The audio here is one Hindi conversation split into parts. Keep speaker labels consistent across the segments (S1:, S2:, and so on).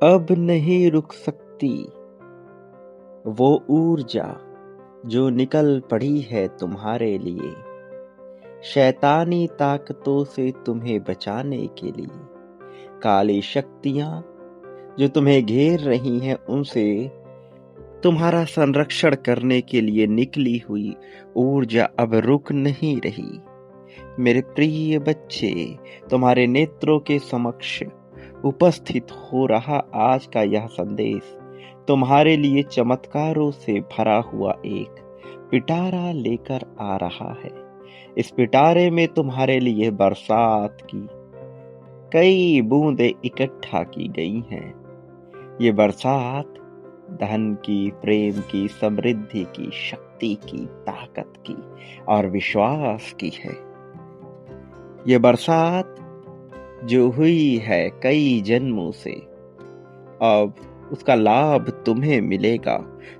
S1: अब नहीं रुक सकती वो ऊर्जा जो निकल पड़ी है तुम्हारे लिए, शैतानी ताकतों से तुम्हें बचाने के लिए। काली शक्तियां जो तुम्हें घेर रही हैं, उनसे तुम्हारा संरक्षण करने के लिए निकली हुई ऊर्जा अब रुक नहीं रही। मेरे प्रिय बच्चे, तुम्हारे नेत्रों के समक्ष उपस्थित हो रहा आज का यह संदेश तुम्हारे लिए चमत्कारों से भरा हुआ एक पिटारा लेकर आ रहा है। इस पिटारे में तुम्हारे लिए बरसात की कई बूंदें इकट्ठा की गई हैं। ये बरसात धन की, प्रेम की, समृद्धि की, शक्ति की, ताकत की और विश्वास की है। ये बरसात जो हुई है कई जन्मों से, अब उसका लाभ तुम्हें मिलेगा।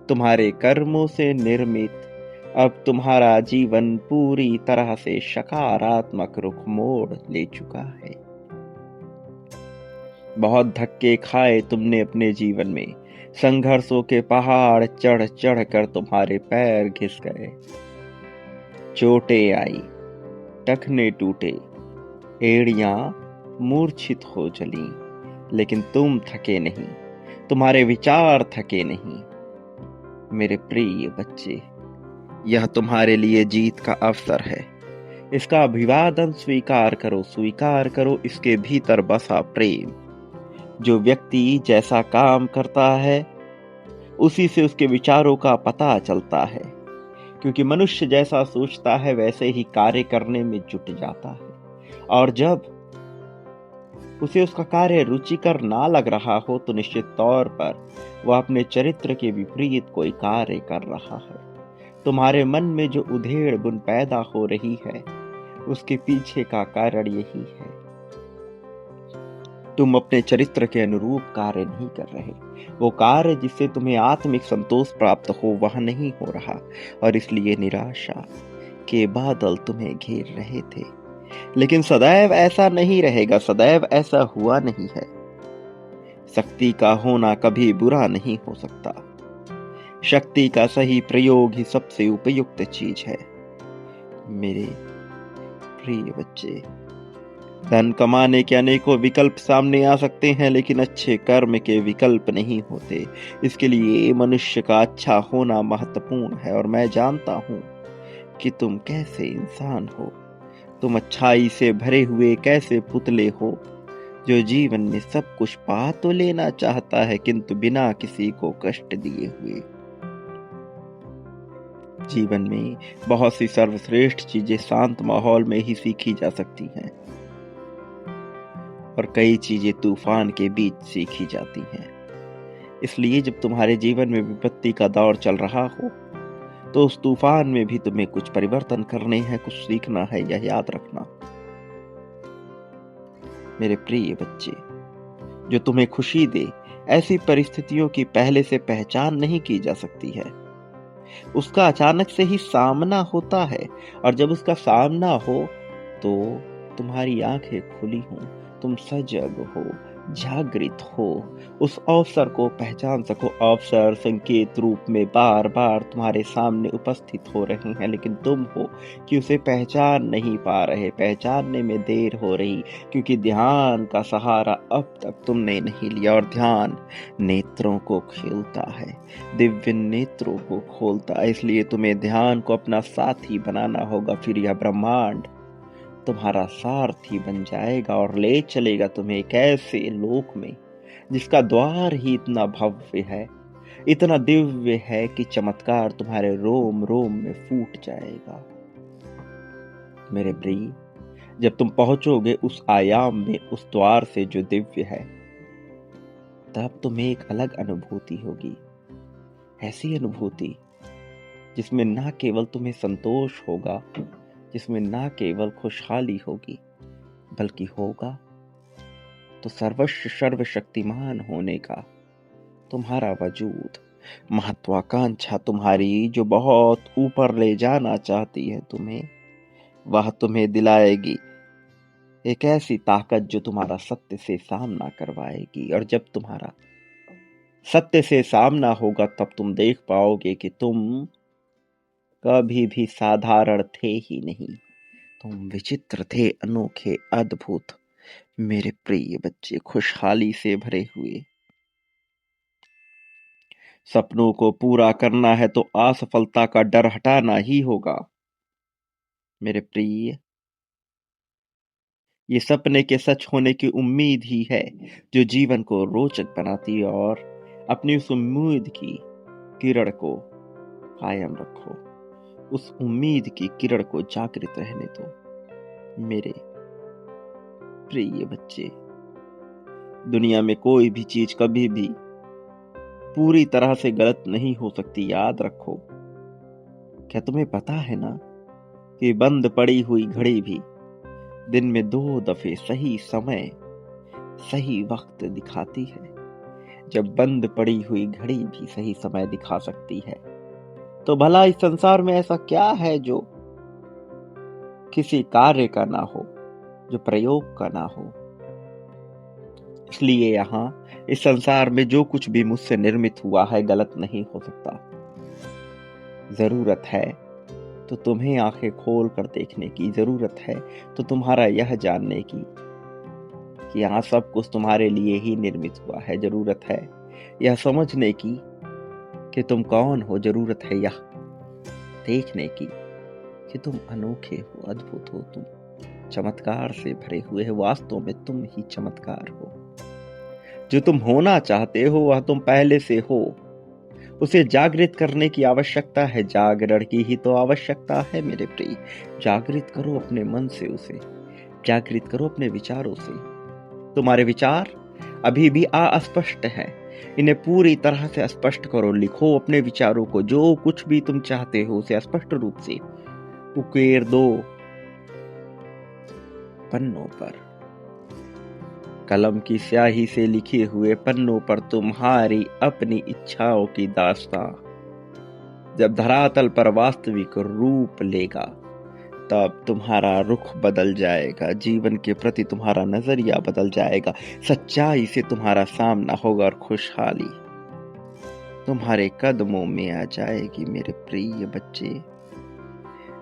S1: तुम्हारे कर्मों से निर्मित अब तुम्हारा जीवन पूरी तरह से सकारात्मक रुख मोड़ ले चुका है। बहुत धक्के खाए तुमने अपने जीवन में, संघर्षों के पहाड़ चढ़ चढ़ कर तुम्हारे पैर घिस गए, चोटें आई, टखने टूटे, एड़ियां मूर्छित हो चली, लेकिन तुम थके नहीं, तुम्हारे विचार थके नहीं। मेरे प्रिय बच्चे, यह तुम्हारे लिए जीत का अवसर है। इसका अभिवादन स्वीकार करो, स्वीकार करो इसके भीतर बसा प्रेम। जो व्यक्ति जैसा काम करता है, उसी से उसके विचारों का पता चलता है, क्योंकि मनुष्य जैसा सोचता है वैसे ही कार्य करने में जुट जाता है। और जब उसे उसका कार्य रुचिकर ना लग रहा हो, तो निश्चित तौर पर वह अपने चरित्र के विपरीत कोई कार्य कर रहा है। तुम्हारे मन में जो उधेड़ बुन पैदा हो रही है, उसके पीछे का कारण यही है। तुम अपने चरित्र के अनुरूप कार्य नहीं कर रहे। वो कार्य जिससे तुम्हें आत्मिक संतोष प्राप्त हो, वह नहीं हो रहा, और इसलिए निराशा के बादल तुम्हें घेर रहे थे। लेकिन सदैव ऐसा नहीं रहेगा, सदैव ऐसा हुआ नहीं है। शक्ति का होना कभी बुरा नहीं हो सकता। शक्ति का सही प्रयोग ही सबसे उपयुक्त चीज है। मेरे प्रिय बच्चे, धन कमाने के अनेकों विकल्प सामने आ सकते हैं, लेकिन अच्छे कर्म के विकल्प नहीं होते। इसके लिए मनुष्य का अच्छा होना महत्वपूर्ण है, और मैं जानता हूं कि तुम कैसे इंसान हो। तुम अच्छाई से भरे हुए कैसे पुतले हो, जो जीवन में सब कुछ पा तो लेना चाहता है, किंतु बिना किसी को कष्ट दिए हुए। जीवन में बहुत सी सर्वश्रेष्ठ चीजें शांत माहौल में ही सीखी जा सकती हैं, और कई चीजें तूफान के बीच सीखी जाती हैं। इसलिए जब तुम्हारे जीवन में विपत्ति का दौर चल रहा हो, तो उस तूफान में भी तुम्हें कुछ परिवर्तन करने हैं, कुछ सीखना है, यह याद रखना। मेरे प्रिय बच्चे, जो तुम्हें खुशी दे, ऐसी परिस्थितियों की पहले से पहचान नहीं की जा सकती है। उसका अचानक से ही सामना होता है, और जब उसका सामना हो तो तुम्हारी आंखें खुली हों, तुम सजग हो, जागृत हो, उस अवसर को पहचान सको। अवसर संकेत रूप में बार बार तुम्हारे सामने उपस्थित हो रहे हैं, लेकिन तुम हो कि उसे पहचान नहीं पा रहे। पहचानने में देर हो रही, क्योंकि ध्यान का सहारा अब तक तुमने नहीं लिया, और ध्यान नेत्रों को खोलता है, दिव्य नेत्रों को खोलता है। इसलिए तुम्हें ध्यान को अपना साथी बनाना होगा। फिर यह ब्रह्मांड तुम्हारा सारथी बन जाएगा और ले चलेगा तुम्हें एक ऐसे लोक में जिसका द्वार ही इतना भव्य है, इतना दिव्य है कि चमत्कार तुम्हारे रोम रोम में फूट जाएगा। मेरे प्रिय, जब तुम पहुंचोगे उस आयाम में, उस द्वार से जो दिव्य है, तब तुम्हें एक अलग अनुभूति होगी। ऐसी अनुभूति जिसमें ना केवल तुम्हें संतोष होगा, जिसमें ना केवल खुशहाली होगी, बल्कि होगा तो सर्वस्व सर्वशक्तिमान होने का तुम्हारा वजूद, महत्वाकांक्षा तुम्हारी जो बहुत ऊपर ले जाना चाहती है तुम्हें, वह तुम्हें दिलाएगी एक ऐसी ताकत जो तुम्हारा सत्य से सामना करवाएगी, और जब तुम्हारा सत्य से सामना होगा तब तुम देख पाओगे कि तुम कभी भी साधारण थे ही नहीं। तुम विचित्र थे, अनोखे, अद्भुत, मेरे प्रिय बच्चे, खुशहाली से भरे हुए। सपनों को पूरा करना है तो असफलता का डर हटाना ही होगा। मेरे प्रिय, ये सपने के सच होने की उम्मीद ही है जो जीवन को रोचक बनाती है, और अपनी उस उम्मीद की किरण को कायम रखो। उस उम्मीद की किरण को जागृत रहने दो। मेरे प्रिय बच्चे, दुनिया में कोई भी चीज कभी भी पूरी तरह से गलत नहीं हो सकती, याद रखो। क्या तुम्हें पता है ना कि बंद पड़ी हुई घड़ी भी दिन में 2 दफे सही समय, सही वक्त दिखाती है। जब बंद पड़ी हुई घड़ी भी सही समय दिखा सकती है, तो भला इस संसार में ऐसा क्या है जो किसी कार्य का ना हो, जो प्रयोग का ना हो। इसलिए यहाँ इस संसार में जो कुछ भी मुझसे निर्मित हुआ है गलत नहीं हो सकता। जरूरत है तो तुम्हें आंखें खोल कर देखने की, जरूरत है तो तुम्हारा यह जानने की कि यहाँ सब कुछ तुम्हारे लिए ही निर्मित हुआ है। जरूरत है यह समझने की कि तुम कौन हो। जरूरत है यह देखने की कि तुम अनोखे हो, अद्भुत हो, तुम चमत्कार से भरे हुए हो। वास्तव में तुम ही चमत्कार हो। जो तुम होना चाहते हो वह तुम पहले से हो। उसे जागृत करने की आवश्यकता है, जागरण की ही तो आवश्यकता है मेरे प्रिय। जागृत करो अपने मन से, उसे जागृत करो अपने विचारों से। तुम्हारे विचार अभी भी अस्पष्ट हैं, इन्हें पूरी तरह से स्पष्ट करो। लिखो अपने विचारों को, जो कुछ भी तुम चाहते हो उसे स्पष्ट रूप से उकेर दो पन्नों पर। कलम की स्याही से लिखे हुए पन्नों पर तुम्हारी अपनी इच्छाओं की दास्तां जब धरातल पर वास्तविक रूप लेगा, तब तुम्हारा रुख बदल जाएगा। जीवन के प्रति तुम्हारा नजरिया बदल जाएगा। सच्चाई से तुम्हारा सामना होगा और खुशहाली तुम्हारे कदमों में आ जाएगी। मेरे प्रिय बच्चे,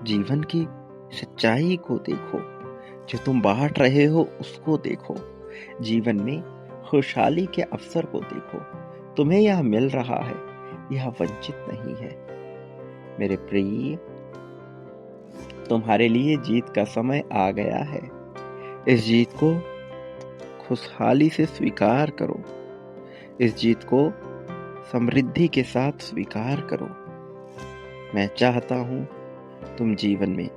S1: जीवन की सच्चाई को देखो, जो तुम बांट रहे हो उसको देखो। जीवन में खुशहाली के अवसर को देखो। तुम्हें यह मिल रहा है, यह वंचित नहीं है। मेरे प्रिय, तुम्हारे लिए जीत का समय आ गया है। इस जीत को खुशहाली से स्वीकार करो। इस जीत को समृद्धि के साथ स्वीकार करो। मैं चाहता हूं तुम जीवन में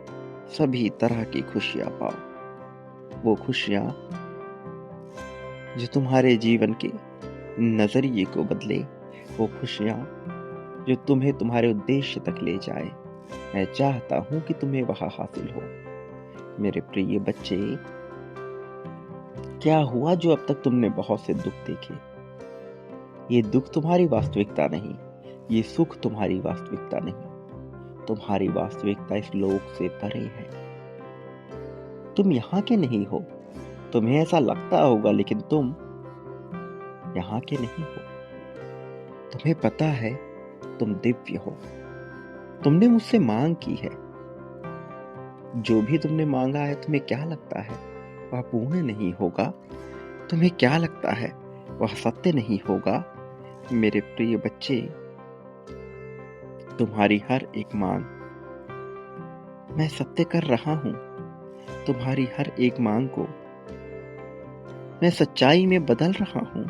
S1: सभी तरह की खुशियां पाओ। वो खुशियां जो तुम्हारे जीवन के नजरिए को बदले, वो खुशियां जो तुम्हें तुम्हारे उद्देश्य तक ले जाए। मैं चाहता हूं कि तुम्हें वह हासिल हो। मेरे प्रिय बच्चे, क्या हुआ जो अब तक तुमने बहुत से दुख देखे? ये दुख तुम्हारी वास्तविकता नहीं, ये सुख तुम्हारी वास्तविकता नहीं। तुम्हारी वास्तविकता इस लोक से परे है। तुम यहाँ के नहीं हो। तुम्हें ऐसा लगता होगा, लेकिन तुम यहाँ के नहीं हो। तुम्हें पता है तुम दिव्य हो। तुमने मुझसे मांग की है। जो भी तुमने मांगा है, तुम्हें क्या लगता है वह पूर्ण नहीं होगा? तुम्हें क्या लगता है वह सत्य नहीं होगा? मेरे प्रिय बच्चे, तुम्हारी हर एक मांग मैं सत्य कर रहा हूं। तुम्हारी हर एक मांग को मैं सच्चाई में बदल रहा हूं।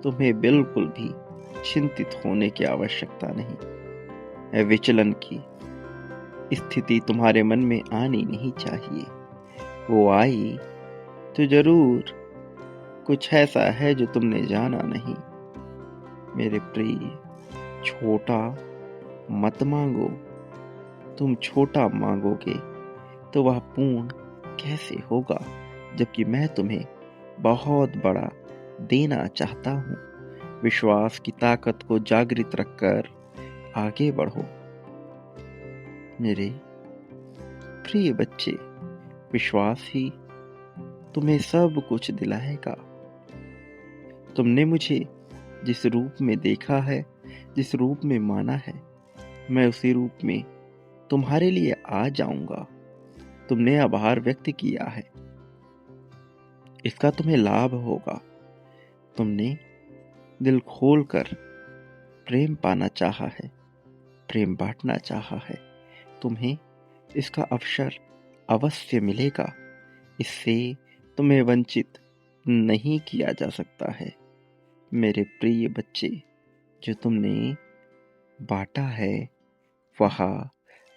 S1: तुम्हें बिल्कुल भी चिंतित होने की आवश्यकता नहीं। विचलन की स्थिति तुम्हारे मन में आनी नहीं चाहिए। वो आई तो जरूर कुछ ऐसा है जो तुमने जाना नहीं। मेरे प्रिय, छोटा मत मांगो। तुम छोटा मांगोगे तो वह पूर्ण कैसे होगा, जबकि मैं तुम्हें बहुत बड़ा देना चाहता हूं। विश्वास की ताकत को जागृत रखकर आगे बढ़ो। मेरे प्रिय बच्चे, विश्वास ही तुम्हें सब कुछ दिलाएगा। तुमने मुझे जिस रूप में देखा है, जिस रूप में माना है, मैं उसी रूप में तुम्हारे लिए आ जाऊंगा। तुमने आभार व्यक्त किया है, इसका तुम्हें लाभ होगा। तुमने दिल खोलकर प्रेम पाना चाहा है, प्रेम बांटना चाहा है, तुम्हें इसका अवसर अवश्य मिलेगा। इससे तुम्हें वंचित नहीं किया जा सकता है। मेरे प्रिय बच्चे, जो तुमने बांटा है वह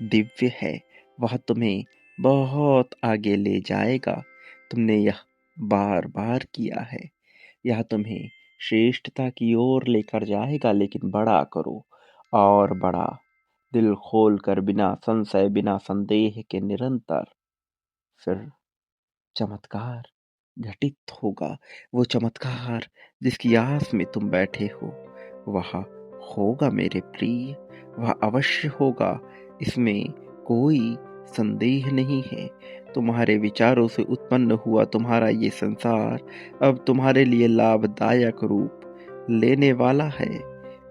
S1: दिव्य है, वह तुम्हें बहुत आगे ले जाएगा। तुमने यह बार बार किया है, यह तुम्हें श्रेष्ठता की ओर लेकर जाएगा। लेकिन बड़ा करो और बड़ा, दिल खोलकर, बिना संशय, बिना संदेह के निरंतर, फिर चमत्कार घटित होगा। वो चमत्कार जिसकी आस में तुम बैठे हो वह होगा मेरे प्रिय, वह अवश्य होगा। इसमें कोई संदेह नहीं है। तुम्हारे विचारों से उत्पन्न हुआ तुम्हारा ये संसार अब तुम्हारे लिए लाभदायक रूप लेने वाला है।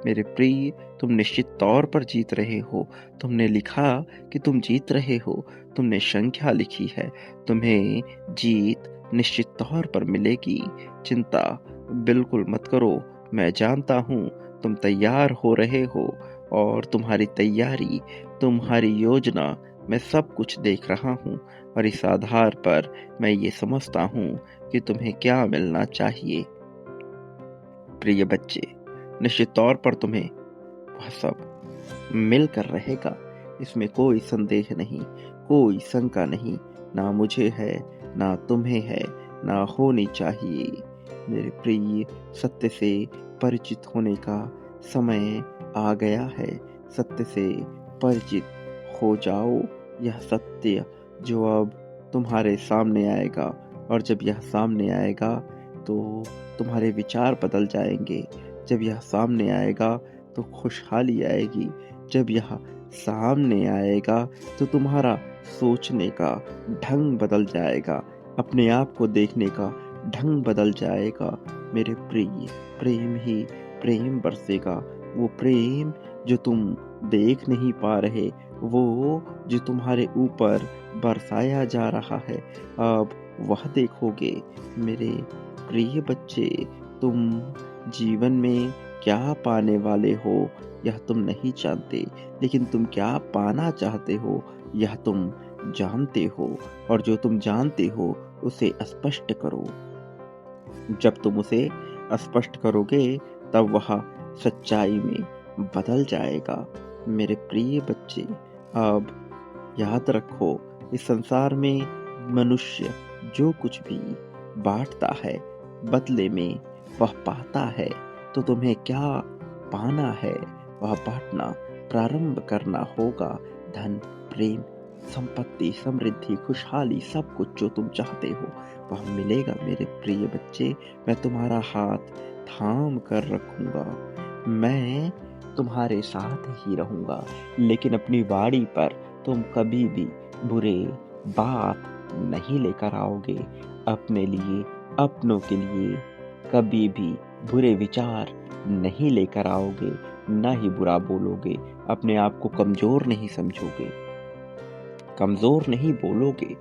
S1: मेरे प्रिय, तुम निश्चित तौर पर जीत रहे हो। तुमने लिखा कि तुम जीत रहे हो, तुमने संख्या लिखी है, तुम्हें जीत निश्चित तौर पर मिलेगी। चिंता बिल्कुल मत करो। मैं जानता हूँ तुम तैयार हो रहे हो, और तुम्हारी तैयारी, तुम्हारी योजना, मैं सब कुछ देख रहा हूँ। और इस आधार पर मैं ये समझता हूँ कि तुम्हें क्या मिलना चाहिए। प्रिय बच्चे, निश्चित तौर पर तुम्हें वह सब मिलकर रहेगा, इसमें कोई संदेह नहीं, कोई शंका नहीं। ना मुझे है, ना तुम्हें है, ना होनी चाहिए। मेरे प्रिय, सत्य से परिचित होने का समय आ गया है। सत्य से परिचित हो जाओ। यह सत्य जो अब तुम्हारे सामने आएगा, और जब यह सामने आएगा तो तुम्हारे विचार बदल जाएंगे। जब यह सामने आएगा तो खुशहाली आएगी। जब यह सामने आएगा तो तुम्हारा सोचने का ढंग बदल जाएगा, अपने आप को देखने का ढंग बदल जाएगा। मेरे प्रिय, प्रेम ही प्रेम बरसेगा। वो प्रेम जो तुम देख नहीं पा रहे, वो जो तुम्हारे ऊपर बरसाया जा रहा है, अब वह देखोगे। मेरे प्रिय बच्चे, तुम जीवन में क्या पाने वाले हो यह तुम नहीं जानते, लेकिन तुम क्या पाना चाहते हो यह तुम जानते हो। और जो तुम जानते हो उसे स्पष्ट करो। जब तुम उसे स्पष्ट करोगे तब वह सच्चाई में बदल जाएगा। मेरे प्रिय बच्चे, अब याद रखो, इस संसार में मनुष्य जो कुछ भी बांटता है बदले में वह पाता है। तो तुम्हें क्या पाना है वह बांटना प्रारंभ करना होगा। धन, प्रेम, संपत्ति, समृद्धि, खुशहाली, सब कुछ जो तुम चाहते हो वह मिलेगा। मेरे प्रिय बच्चे, मैं तुम्हारा हाथ थाम कर रखूंगा, मैं तुम्हारे साथ ही रहूंगा। लेकिन अपनी वाणी पर तुम कभी भी बुरे बात नहीं लेकर आओगे। अपने लिए, अपनों के लिए कभी भी बुरे विचार नहीं लेकर आओगे, ना ही बुरा बोलोगे। अपने आप को कमजोर नहीं समझोगे, कमजोर नहीं बोलोगे।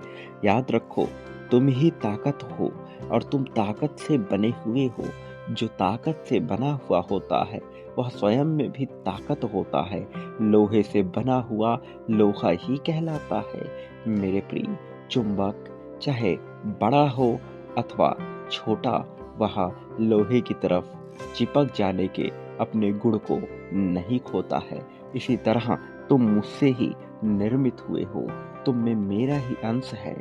S1: याद रखो, तुम ही ताकत हो, और तुम ताकत से बने हुए हो। जो ताकत से बना हुआ होता है वह स्वयं में भी ताकत होता है। लोहे से बना हुआ लोहा ही कहलाता है। मेरे प्रिय, चुंबक चाहे बड़ा हो अथवा छोटा, वह लोहे की तरफ चिपक जाने के अपने गुण को नहीं खोता है। इसी तरह तुम मुझसे ही निर्मित हुए हो, तुम में मेरा ही अंश है।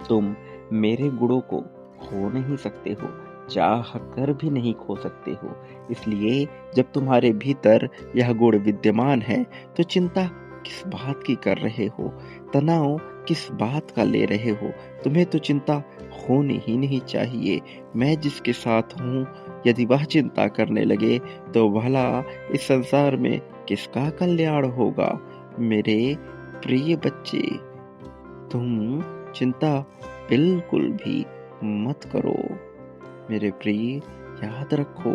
S1: तुम मेरे गुणों को खो नहीं सकते हो, चाह कर भी नहीं खो सकते हो। इसलिए जब तुम्हारे भीतर यह गुण विद्यमान है तो चिंता किस बात की कर रहे हो, तनाव किस बात का ले रहे हो। तुम्हें तो चिंता होनी ही नहीं चाहिए। मैं जिसके साथ हूँ, यदि वह चिंता करने लगे तो भला इस संसार में किसका कल्याण होगा। मेरे प्रिय बच्चे, तुम चिंता बिल्कुल भी मत करो। मेरे प्रिय, याद रखो,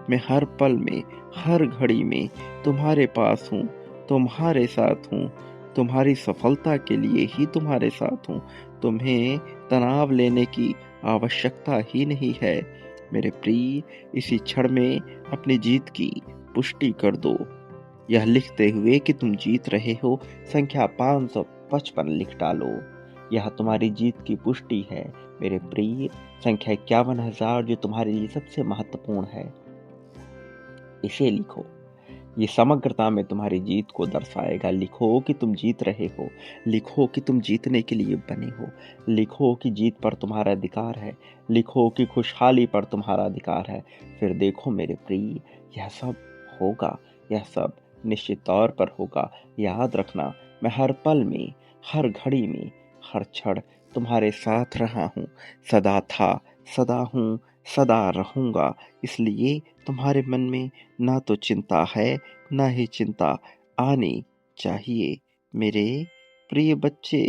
S1: मैं हर पल में, हर घड़ी में तुम्हारे पास हूँ, तुम्हारे साथ हूँ, तुम्हारी सफलता के लिए ही तुम्हारे साथ हूँ। तुम्हें तनाव लेने की आवश्यकता ही नहीं है। मेरे प्रिय, इसी क्षण में अपनी जीत की पुष्टि कर दो। यह लिखते हुए कि तुम जीत रहे हो, संख्या 555 लिख डालो। यह तुम्हारी जीत की पुष्टि है मेरे प्रिय। संख्या 51,000 जो तुम्हारे लिए सबसे महत्वपूर्ण है, इसे लिखो। ये समग्रता में तुम्हारी जीत को दर्शाएगा। लिखो कि तुम जीत रहे हो, लिखो कि तुम जीतने के लिए बने हो, लिखो कि जीत पर तुम्हारा अधिकार है, लिखो कि खुशहाली पर तुम्हारा अधिकार है। फिर देखो मेरे प्रिय, यह सब होगा, यह सब निश्चित तौर पर होगा। याद रखना, मैं हर पल में, हर घड़ी में, हर क्षण तुम्हारे साथ रहा हूँ, सदा था, सदा हूँ, सदा रहूंगा। इसलिए तुम्हारे मन में ना तो चिंता है, ना ही चिंता आनी चाहिए। मेरे प्रिय बच्चे,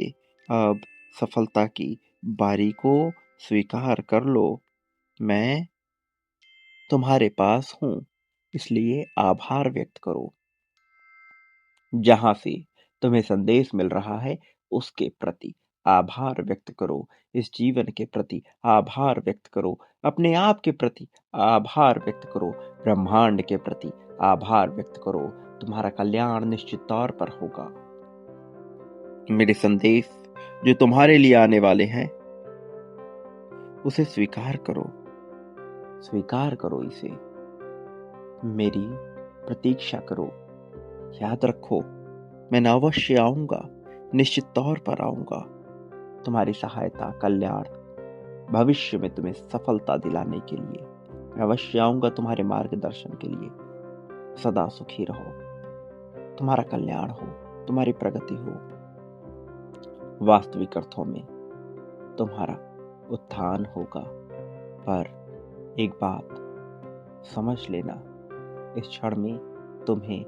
S1: अब सफलता की बारी को स्वीकार कर लो। मैं तुम्हारे पास हूँ, इसलिए आभार व्यक्त करो। जहां से तुम्हें संदेश मिल रहा है, उसके प्रति आभार व्यक्त करो। इस जीवन के प्रति आभार व्यक्त करो। अपने आप के प्रति आभार व्यक्त करो। ब्रह्मांड के प्रति आभार व्यक्त करो। तुम्हारा कल्याण निश्चित तौर पर होगा। मेरे संदेश जो तुम्हारे लिए आने वाले हैं, उसे स्वीकार करो। स्वीकार करो इसे। मेरी प्रतीक्षा करो। याद रखो, मैं अवश्य आऊंगा, निश्चित तौर पर आऊंगा। तुम्हारी सहायता, कल्याण, भविष्य में तुम्हें सफलता दिलाने के लिए मैं अवश्य आऊंगा। तुम्हारे मार्गदर्शन के लिए सदा सुखी रहो, तुम्हारा कल्याण हो, तुम्हारी प्रगति हो। वास्तविक अर्थों में तुम्हारा उत्थान होगा। पर एक बात समझ लेना, इस क्षण में तुम्हें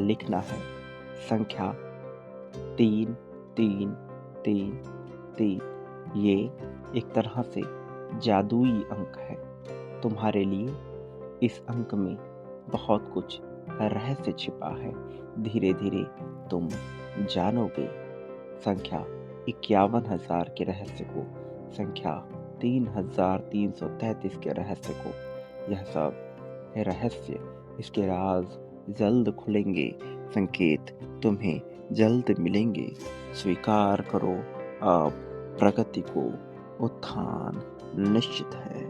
S1: लिखना है संख्या 3 3 3 3। ये एक तरह से जादुई अंक है तुम्हारे लिए। इस अंक में बहुत कुछ रहस्य छिपा है। धीरे धीरे तुम जानोगे संख्या 51,000 के रहस्य को, संख्या 3,333 के रहस्य को। यह सब रहस्य, इसके राज जल्द खुलेंगे। संकेत तुम्हें जल्द मिलेंगे। स्वीकार करो, अब प्रगति को उत्थान निश्चित है।